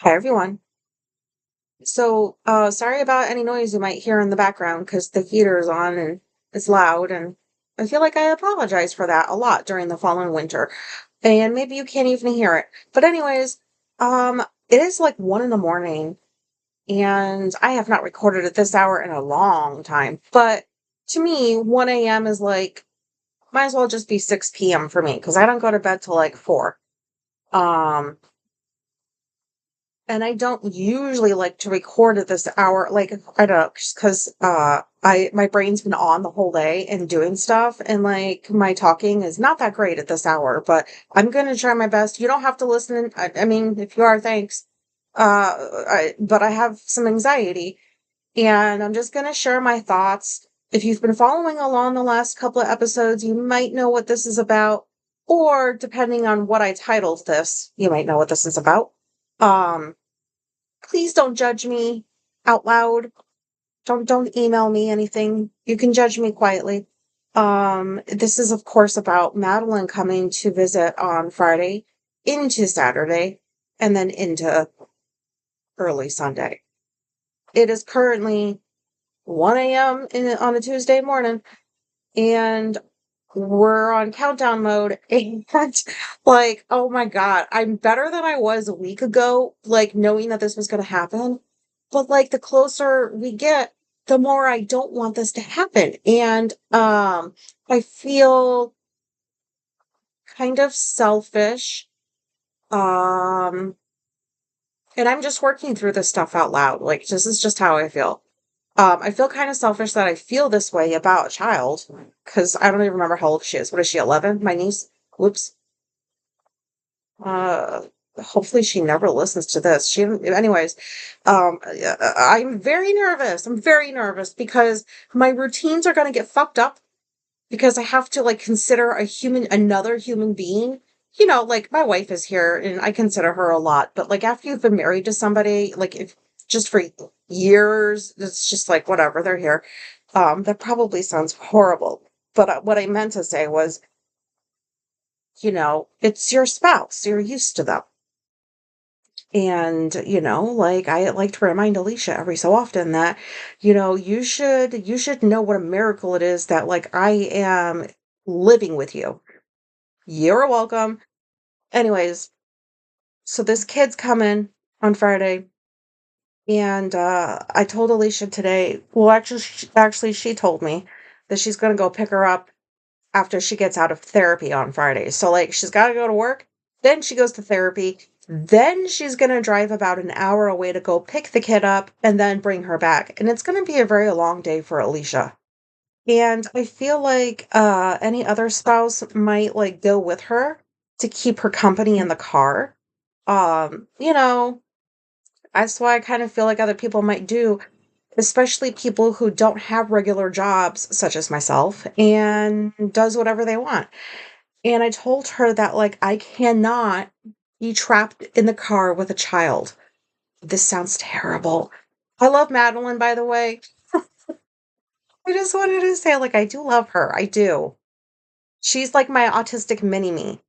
Hi, everyone. Sorry about any noise you might hear in the background because the heater is on and it's loud. And I feel like I apologize for that a lot during the fall and winter. And maybe you can't even hear it. But, anyways, it is like 1 in the morning, and I have not recorded at this hour in a long time. But to me, 1 a.m. is like, might as well just be 6 p.m. for me because I don't go to bed till like 4. Um, And I don't usually like to record at this hour, like, I don't know, just 'cause, my brain's been on the whole day and doing stuff, and, like, my talking is not that great at this hour, but I'm gonna try my best. You don't have to listen. I mean, if you are, thanks. But I have some anxiety, and I'm just gonna share my thoughts. If you've been following along the last couple of episodes, you might know what this is about, or depending on what I titled this, you might know what this is about. Um Please don't judge me out loud. Don't email me anything. You can judge me quietly. This is of course about Madeline coming to visit on Friday into Saturday and then into early Sunday. It is currently 1 a.m. On a Tuesday morning, and we're on countdown mode. And like, oh my God, I'm better than I was a week ago, like knowing that this was going to happen. But like the closer we get, the more I don't want this to happen. And I feel kind of selfish. Um and I'm just working through this stuff out loud. Like, this is just how I feel. I feel kind of selfish that I feel this way about a child because I don't even remember how old she is. What is she, 11? My niece? Whoops. Uh, Hopefully she never listens to this. Anyways, I'm very nervous. I'm very nervous because my routines are going to get fucked up because I have to like consider another human being. Like my wife is here and I consider her a lot, but like after you've been married to somebody, like if just for years, it's just like whatever, they're here. That probably sounds horrible, but what I meant to say was, it's your spouse, you're used to them. And, like I like to remind Alicia every so often that, you should know what a miracle it is that like I am living with you. You're welcome. Anyways, so this kid's coming on Friday, and I told Alicia today, well, actually she told me that she's going to go pick her up after she gets out of therapy on Friday. So like she's got to go to work, then she goes to therapy, then she's going to drive about an hour away to go pick the kid up and then bring her back. And it's going to be a very long day for Alicia. And I feel like any other spouse might like go with her to keep her company in the car. You know, that's why I kind of feel like other people might do, especially people who don't have regular jobs, such as myself, and does whatever they want. And I told her that, like, I cannot be trapped in the car with a child. This sounds terrible. I love Madeline, by the way. I just wanted to say, like, I do love her. I do. She's like my autistic mini me.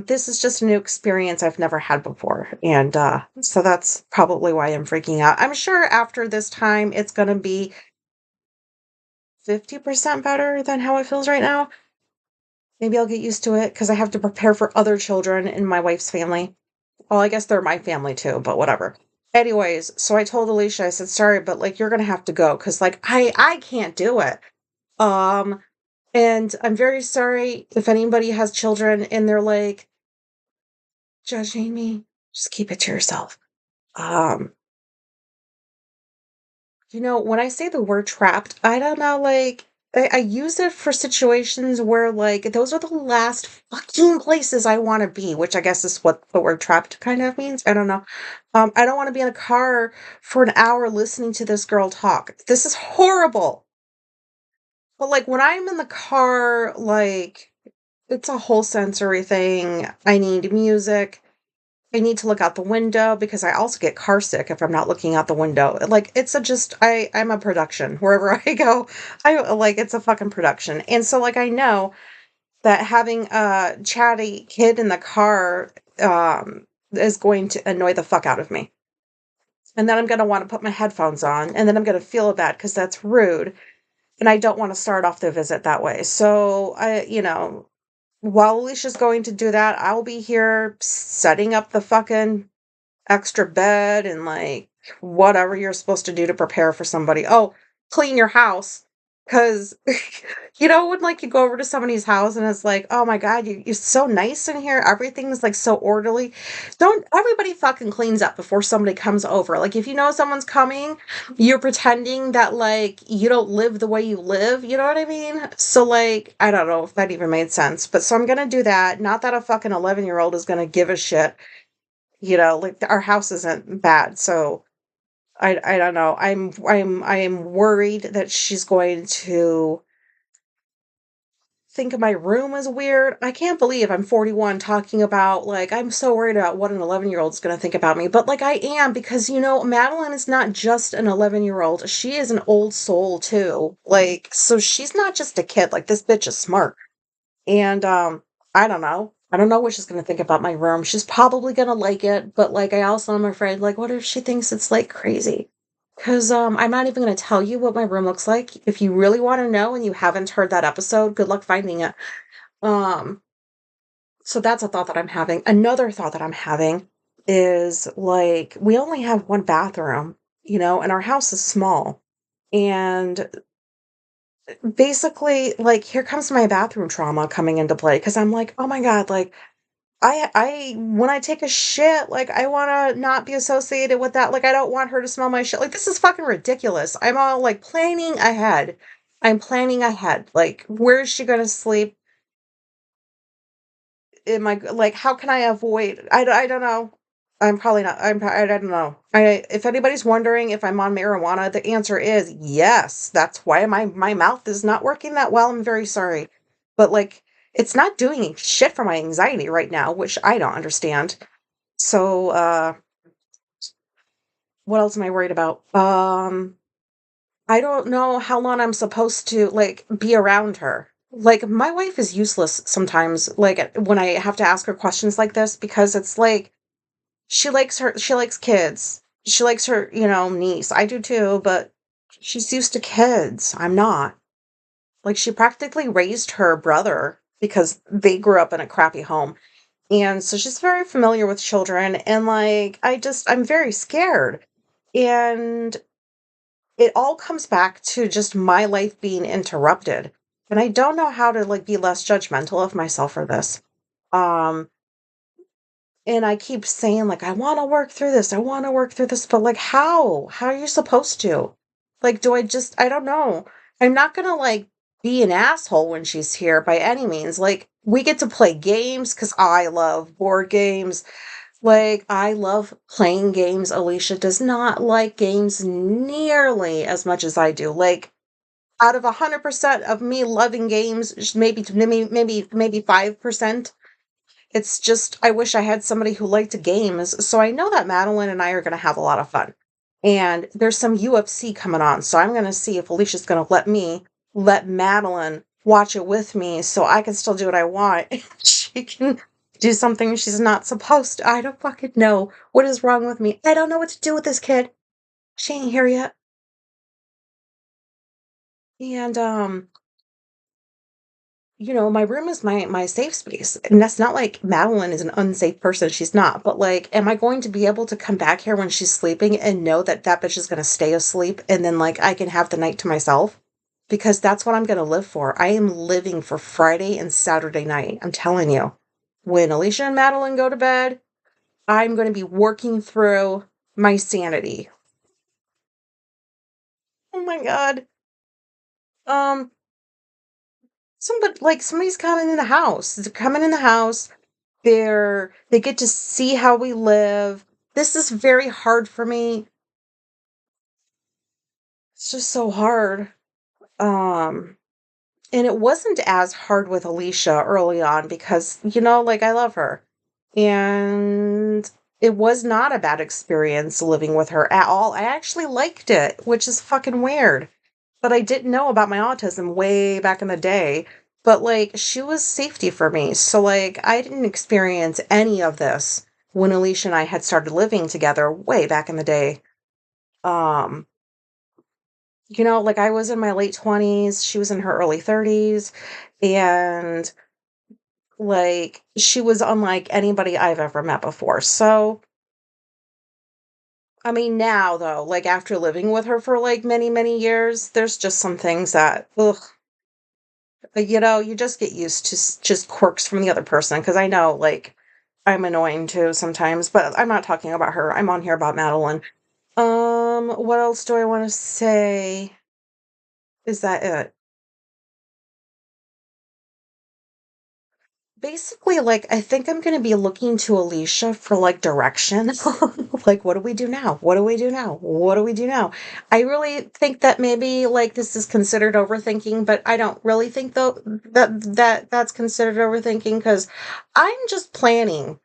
This is just a new experience I've never had before. And so that's probably why I'm freaking out. I'm sure after this time, it's going to be 50% better than how it feels right now. Maybe I'll get used to it because I have to prepare for other children in my wife's family. Well, I guess they're my family too, but whatever. Anyways, so I told Alicia, I said, sorry, but like you're gonna have to go because like I can't do it. Um, and I'm very sorry if anybody has children and they're like judging me. Just keep it to yourself. Um, when I say the word trapped, I don't know, like, I use it for situations where, like, those are the last fucking places I want to be, which I guess is what the word trapped kind of means. I don't know. I don't want to be in a car for an hour listening to this girl talk. This is horrible. But, like, when I'm in the car, like, it's a whole sensory thing. I need music. I need to look out the window because I also get car sick if I'm not looking out the window. Like it's a just I'm a production wherever I go. I like it's a fucking production. And so like I know that having a chatty kid in the car is going to annoy the fuck out of me. And then I'm going to want to put my headphones on, and then I'm going to feel bad because that's rude. And I don't want to start off the visit that way. So while Alicia's going to do that, I'll be here setting up the fucking extra bed and like whatever you're supposed to do to prepare for somebody. Oh, clean your house. Cause when like you go over to somebody's house and it's like, oh my God, you're so nice in here. Everything's like so orderly. Don't everybody fucking cleans up before somebody comes over. Like if you know someone's coming, you're pretending that like you don't live the way you live. You know what I mean? So like, I don't know if that even made sense. But so I'm gonna do that. Not that a fucking 11-year-old is gonna give a shit. Like our house isn't bad, so I don't know. I am worried that she's going to think my room is weird. I can't believe I'm 41 talking about like I'm so worried about what an 11-year-old is going to think about me. But like I am because Madeline is not just an 11-year-old. She is an old soul too. Like so she's not just a kid. Like this bitch is smart. And I don't know. I don't know what she's gonna think about my room. She's probably gonna like it, but like I also am afraid, like, what if she thinks it's like crazy? Because I'm not even gonna tell you what my room looks like. If you really want to know and you haven't heard that episode, good luck finding it. Um, so that's a thought that I'm having. Another thought that I'm having is like we only have one bathroom, and our house is small. And basically, like, here comes my bathroom trauma coming into play because I'm like, oh my God, like I when I take a shit, like I want to not be associated with that. Like I don't want her to smell my shit. Like this is fucking ridiculous. I'm all like planning ahead. I'm planning ahead. Like where is she going to sleep? Am I like how can I avoid I don't know. I'm probably not I don't know. I if anybody's wondering if I'm on marijuana, the answer is yes. That's why my mouth is not working that well. I'm very sorry. But like it's not doing shit for my anxiety right now, which I don't understand. So what else am I worried about? I don't know how long I'm supposed to like be around her. Like my wife is useless sometimes like when I have to ask her questions like this because it's like she likes kids. She likes her, niece. I do too, but she's used to kids. I'm not. Like she practically raised her brother because they grew up in a crappy home. And so she's very familiar with children and like I'm very scared. And it all comes back to just my life being interrupted. And I don't know how to like be less judgmental of myself for this. Um and I keep saying like I want to work through this. I want to work through this, but like how? How are you supposed to? Like do I don't know. I'm not going to like be an asshole when she's here by any means. Like we get to play games cuz I love board games. Like, I love playing games. Alicia does not like games nearly as much as I do. Like, out of 100% of me loving games, maybe 5%. It's just, I wish I had somebody who liked games. So I know that Madeline and I are going to have a lot of fun. And there's some UFC coming on. So I'm going to see if Alicia's going to let Madeline watch it with me so I can still do what I want. She can do something she's not supposed to. I don't fucking know what is wrong with me. I don't know what to do with this kid. She ain't here yet. And my room is my safe space. And that's not like Madeline is an unsafe person. She's not. But like, am I going to be able to come back here when she's sleeping and know that that bitch is going to stay asleep and then like I can have the night to myself? Because that's what I'm going to live for. I am living for Friday and Saturday night. I'm telling you. When Alicia and Madeline go to bed, I'm going to be working through my sanity. Oh my God. Um, somebody's coming in the house. They're coming in the house. They get to see how we live. This is very hard for me. It's just so hard. Um, and it wasn't as hard with Alicia early on because, like I love her. And it was not a bad experience living with her at all. I actually liked it, which is fucking weird. But I didn't know about my autism way back in the day. But like she was safety for me. So like I didn't experience any of this when Alicia and I had started living together way back in the day. Um, like I was in my late 20s, she was in her early 30s, and like she was unlike anybody I've ever met before. So, I mean, now though, like after living with her for like many, many years, there's just some things that, ugh, you just get used to just quirks from the other person. Cause I know, like, I'm annoying too sometimes, but I'm not talking about her. I'm on here about Madeline. What else do I want to say? Is that it? Basically, like, I think I'm gonna be looking to Alicia for, like, direction. Like, what do we do now? What do we do now? What do we do now? I really think that maybe, like, this is considered overthinking, but I don't really think, though, that's considered overthinking because I'm just planning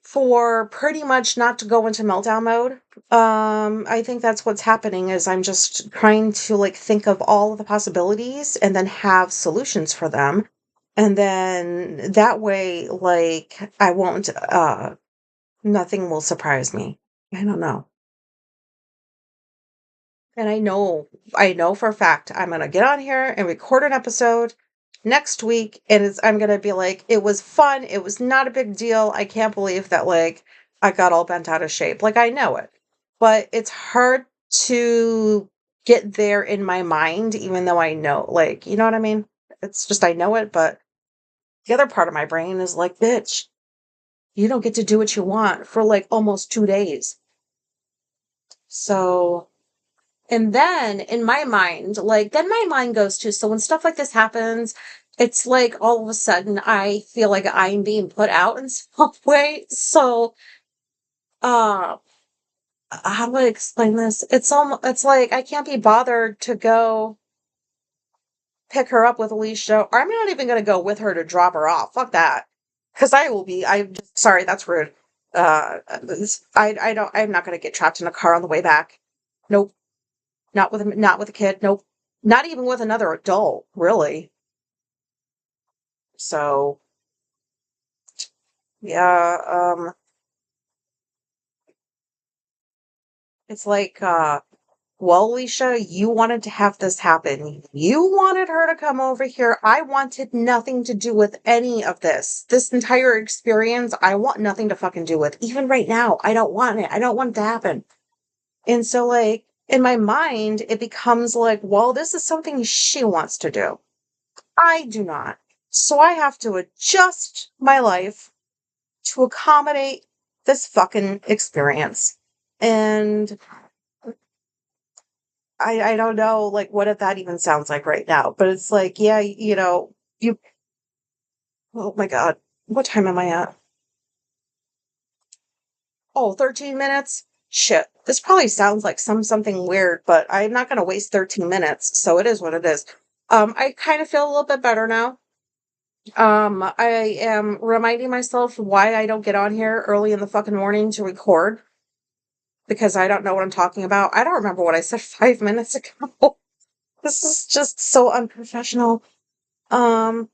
for pretty much not to go into meltdown mode. I think that's what's happening is I'm just trying to like think of all of the possibilities and then have solutions for them. And then that way, like I won't nothing will surprise me. I don't know. And I know for a fact I'm gonna get on here and record an episode next week, and I'm gonna be like, it was fun, it was not a big deal. I can't believe that like I got all bent out of shape. Like I know it, but it's hard to get there in my mind, even though I know, like, you know what I mean? It's just I know it, but the other part of my brain is like, bitch, you don't get to do what you want for like almost 2 days. So and then in my mind, like, then my mind goes to, so when stuff like this happens, it's like all of a sudden I feel like I'm being put out in some way. So, uh, how do I explain this? It's like I can't be bothered to go pick her up with Alicia, or I'm not even gonna go with her to drop her off. Fuck that. Because I'm just, sorry, that's rude. I'm not gonna get trapped in a car on the way back. Nope. Not with a kid, nope. Not even with another adult, really. So, yeah, it's like, well, Alicia, you wanted to have this happen. You wanted her to come over here. I wanted nothing to do with any of this. This entire experience, I want nothing to fucking do with. Even right now, I don't want it. I don't want it to happen. And so, like, in my mind, it becomes like, well, this is something she wants to do. I do not. So I have to adjust my life to accommodate this fucking experience. And I don't know like what if that even sounds like right now, but it's like, yeah, you oh my God. What time am I at? Oh, 13 minutes? Shit. This probably sounds like something weird, but I'm not gonna waste 13 minutes, so it is what it is. I kind of feel a little bit better now. I am reminding myself why I don't get on here early in the fucking morning to record because I don't know what I'm talking about. I don't remember what I said 5 minutes ago. This is just so unprofessional. Um,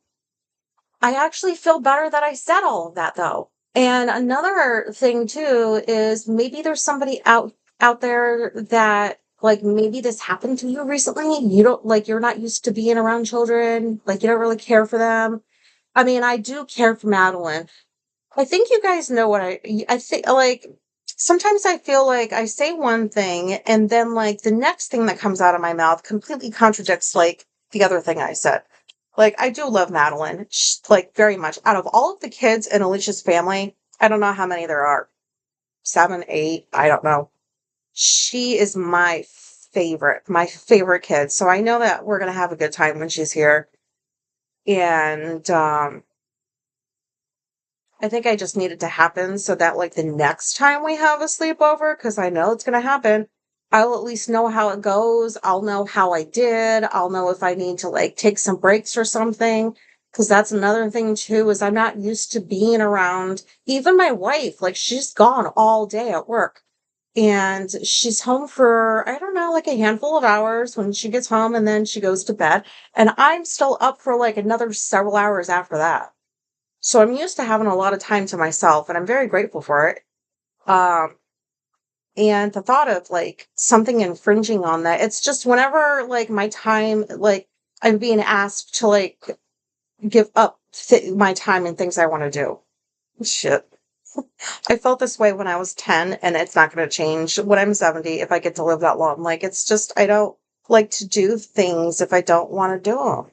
I actually feel better that I said all of that though. And another thing too is maybe there's somebody out there that like maybe this happened to you recently. You don't like you're not used to being around children, like you don't really care for them. I mean, I do care for Madeline. I think you guys know what I think like sometimes I feel like I say one thing and then like the next thing that comes out of my mouth completely contradicts like the other thing I said. Like I do love Madeline, like very much. Out of all of the kids in Alicia's family, I don't know how many there are. 7, 8, I don't know. She is my favorite kid. So I know that we're gonna have a good time when she's here. And I think I just need it to happen so that like the next time we have a sleepover, because I know it's gonna happen, I'll at least know how it goes. I'll know how I did. I'll know if I need to like take some breaks or something. Because that's another thing too, is I'm not used to being around even my wife. Like she's gone all day at work. And she's home for, I don't know, like a handful of hours when she gets home and then she goes to bed. And I'm still up for like another several hours after that. So I'm used to having a lot of time to myself and I'm very grateful for it. Um, and the thought of like something infringing on that, it's just whenever like my time, like I'm being asked to like give up my time and things I want to do. Shit. I felt this way when I was 10, and it's not going to change when I'm 70 if I get to live that long. Like, it's just, I don't like to do things if I don't want to do them.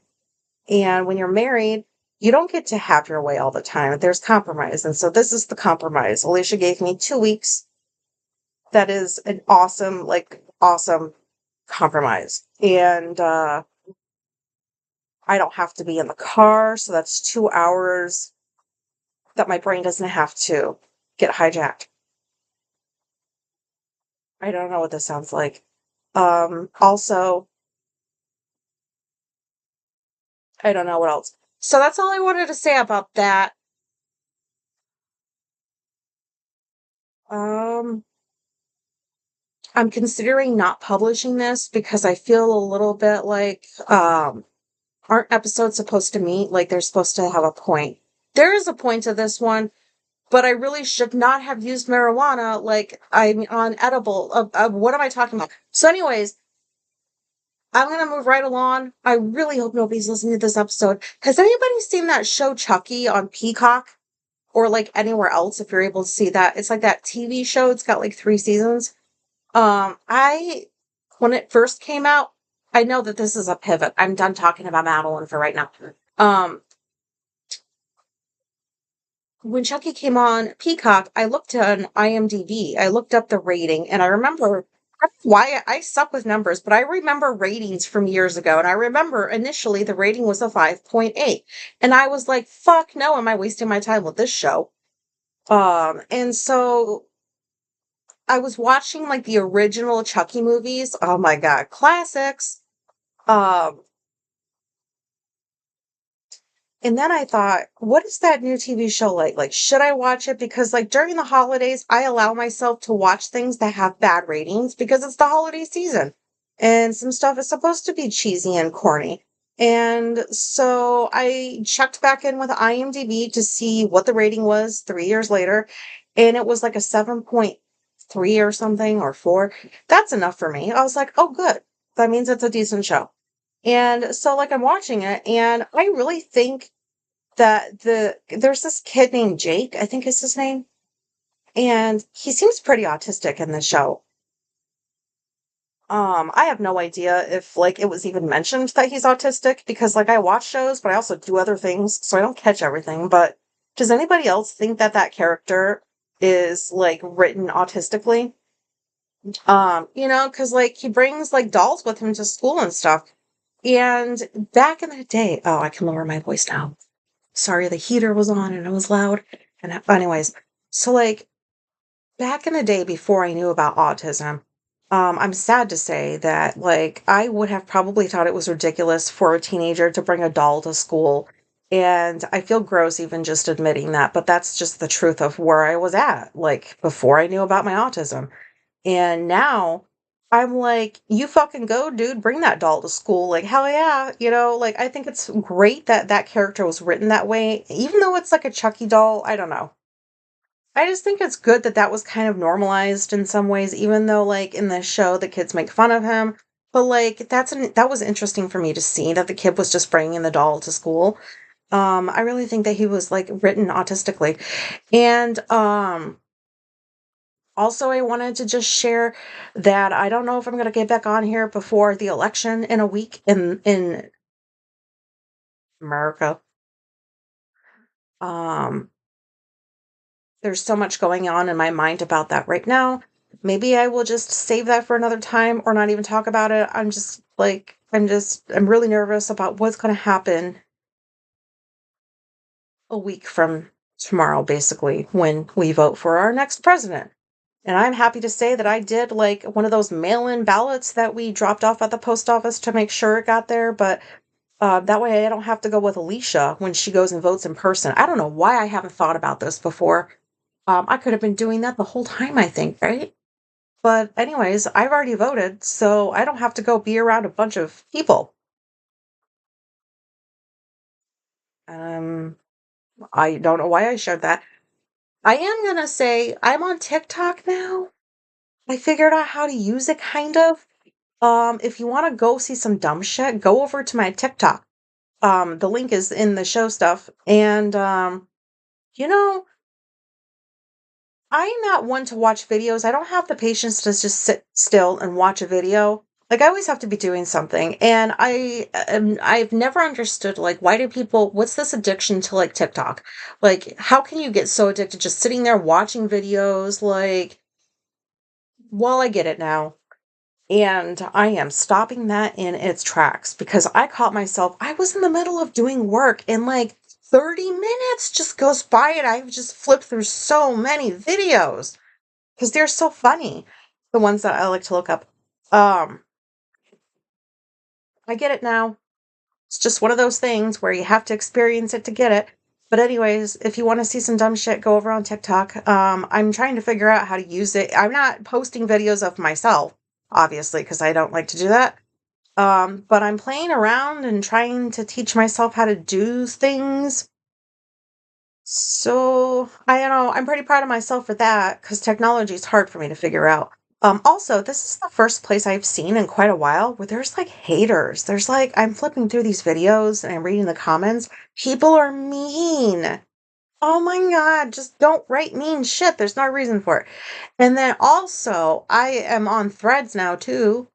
And when you're married, you don't get to have your way all the time. There's compromise. And so this is the compromise. Alicia gave me 2 weeks. That is an awesome, like, awesome compromise. And I don't have to be in the car. So that's 2 hours that my brain doesn't have to get hijacked. I don't know what this sounds like. Also, I don't know what else. So that's all I wanted to say about that. Um, I'm considering not publishing this because I feel a little bit like, aren't episodes supposed to meet? Like they're supposed to have a point. There is a point to this one, but I really should not have used marijuana. Like I'm on edible. What am I talking about? So, anyways, I'm gonna move right along. I really hope nobody's listening to this episode. Has anybody seen that show Chucky on Peacock or like anywhere else if you're able to see that? It's like that TV show. It's got like 3 seasons. I when it first came out, I know that this is a pivot. I'm done talking about Madeline for right now. Um, when Chucky came on Peacock, I looked on IMDb. I looked up the rating, and I remember I don't know why I suck with numbers, but I remember ratings from years ago, and I remember initially the rating was a 5.8, and I was like, "Fuck no, am I wasting my time with this show?" And so I was watching like the original Chucky movies. Oh my god, classics. Um, And then I thought, what is that new TV show like? Like, should I watch it? Because, like, during the holidays, I allow myself to watch things that have bad ratings because it's the holiday season. And some stuff is supposed to be cheesy and corny. And so I checked back in with IMDb to see what the rating was 3 years later. And it was like a 7.3 or something or 4. That's enough for me. I was like, oh, good. That means it's a decent show. And so, like, I'm watching it, and I really think that there's this kid named Jake, I think is his name, and he seems pretty autistic in the show. I have no idea if like it was even mentioned that he's autistic because like I watch shows, but I also do other things, so I don't catch everything. But does anybody else think that that character is like written autistically? Because like he brings like dolls with him to school and stuff. And back in the day, oh, I can lower my voice now. Sorry, the heater was on and it was loud. And anyways, so like back in the day before I knew about autism, I'm sad to say that like I would have probably thought it was ridiculous for a teenager to bring a doll to school. And I feel gross even just admitting that, but that's just the truth of where I was at, like before I knew about my autism. And now I'm like, you fucking go, dude, bring that doll to school. Like, hell yeah. Like, I think it's great that that character was written that way, even though it's like a Chucky doll. I don't know. I just think it's good that that was kind of normalized in some ways, even though, like, in the show, the kids make fun of him. But, like, that was interesting for me to see that the kid was just bringing the doll to school. I really think that he was, like, written autistically. And, also, I wanted to just share that I don't know if I'm going to get back on here before the election in a week in America. Um, there's so much going on in my mind about that right now. Maybe I will just save that for another time or not even talk about it. I'm really nervous about what's going to happen a week from tomorrow, basically, when we vote for our next president. And I'm happy to say that I did like one of those mail in ballots that we dropped off at the post office to make sure it got there. But that way I don't have to go with Alicia when she goes and votes in person. I don't know why I haven't thought about this before. I could have been doing that the whole time, I think, right? But, anyways, I've already voted, so I don't have to go be around a bunch of people. Um, I don't know why I shared that. I am gonna say I'm on TikTok now. I figured out how to use it kind of. If you want to go see some dumb shit, go over to my TikTok. The link is in the show stuff. And you know, I'm not one to watch videos. I don't have the patience to just sit still and watch a video. Like I always have to be doing something. And I've never understood like why do people what's this addiction to like TikTok? Like how can you get so addicted just sitting there watching videos like well, I get it now. And I am stopping that in its tracks because I caught myself, I was in the middle of doing work and like 30 minutes just goes by and I've just flipped through so many videos because they're so funny. The ones that I like to look up. Um, I get it now. It's just one of those things where you have to experience it to get it. But anyways, if you want to see some dumb shit, go over on TikTok. I'm trying to figure out how to use it. I'm not posting videos of myself, obviously, because I don't like to do that. But I'm playing around and trying to teach myself how to do things. So, I don't know, I'm pretty proud of myself for that because technology is hard for me to figure out. Also, this is the first place I've seen in quite a while where there's like haters. There's like, I'm flipping through these videos and I'm reading the comments. People are mean. Oh my God, just don't write mean shit. There's no reason for it. And then also, I am on threads now too.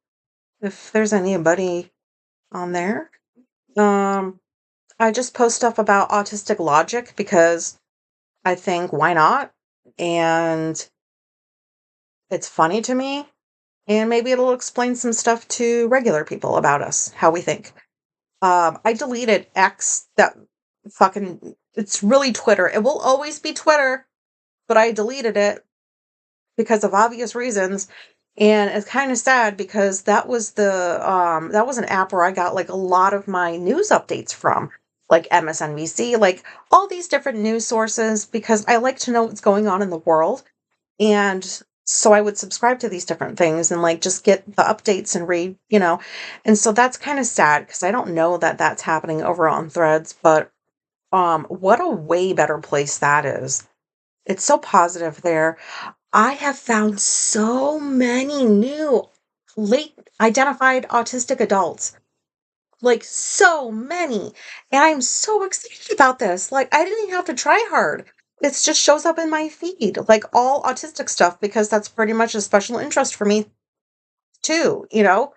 If there's anybody on there. Um, I just post stuff about autistic logic because I think why not? And it's funny to me. And maybe it'll explain some stuff to regular people about us, how we think. I deleted X, that fucking, it's really Twitter. It will always be Twitter, but I deleted it because of obvious reasons. And it's kind of sad because that was an app where I got like a lot of my news updates from, like MSNBC, like all these different news sources because I like to know what's going on in the world. And so I would subscribe to these different things and like just get the updates and read, you know. And so that's kind of sad because I don't know that that's happening over on Threads, but what a way better place that is. It's so positive there. I have found so many new late identified autistic adults, like so many. And I'm so excited about this. Like, I didn't even have to try hard. It just shows up in my feed, like all autistic stuff, because that's pretty much a special interest for me too, you know?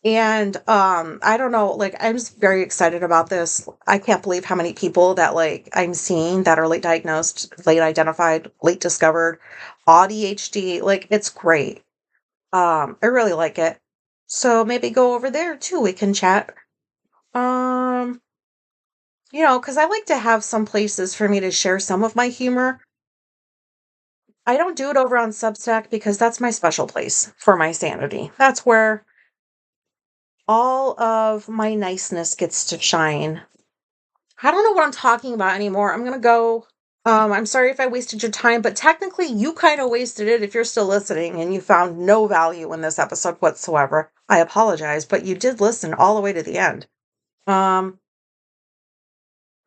And I don't know, like I'm just very excited about this. I can't believe how many people that like I'm seeing that are late diagnosed, late identified, late discovered, ADHD. Like it's great. I really like it. So maybe go over there too. We can chat. Um, because I like to have some places for me to share some of my humor. I don't do it over on Substack because that's my special place for my sanity. That's where all of my niceness gets to shine. I don't know what I'm talking about anymore. I'm gonna go. I'm sorry if I wasted your time, but technically you kind of wasted it if you're still listening and you found no value in this episode whatsoever. I apologize, but you did listen all the way to the end. Um,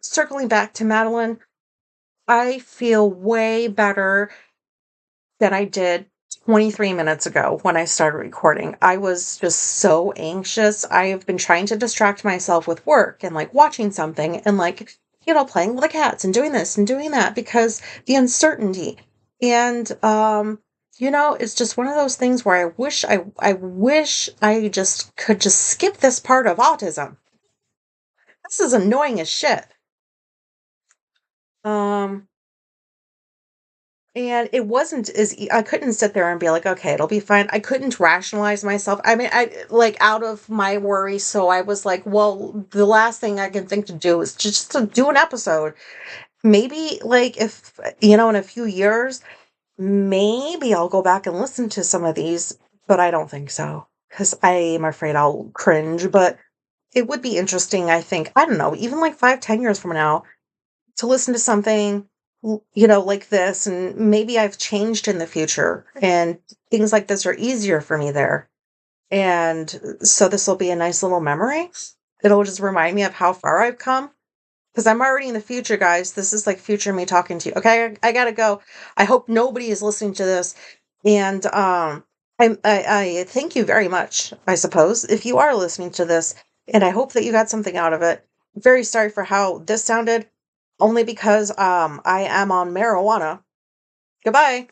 Circling back to Madeline, I feel way better than I did 23 minutes ago when I started recording. I was just so anxious. I have been trying to distract myself with work and like watching something and like, playing with the cats and doing this and doing that because the uncertainty. And it's just one of those things where I wish I just could just skip this part of autism. This is annoying as shit. Um And it wasn't I couldn't sit there and be like, "Okay, it'll be fine." I couldn't rationalize myself. I mean, I like, out of my worry, so I was like, "Well, the last thing I can think to do is just to do an episode." Maybe, like, if, in a few years, maybe I'll go back and listen to some of these, but I don't think so because I am afraid I'll cringe, but it would be interesting, I think. I don't know, even, like, 5, 10 years from now, to listen to something like this, and maybe I've changed in the future and things like this are easier for me there. And so this will be a nice little memory. It'll just remind me of how far I've come. because I'm already in the future, guys. This is like future me talking to you. Okay, I gotta go. I hope nobody is listening to this, and I thank you very much. I suppose if you are listening to this, and I hope that you got something out of it. Very sorry for how this sounded, only because I am on marijuana. Goodbye.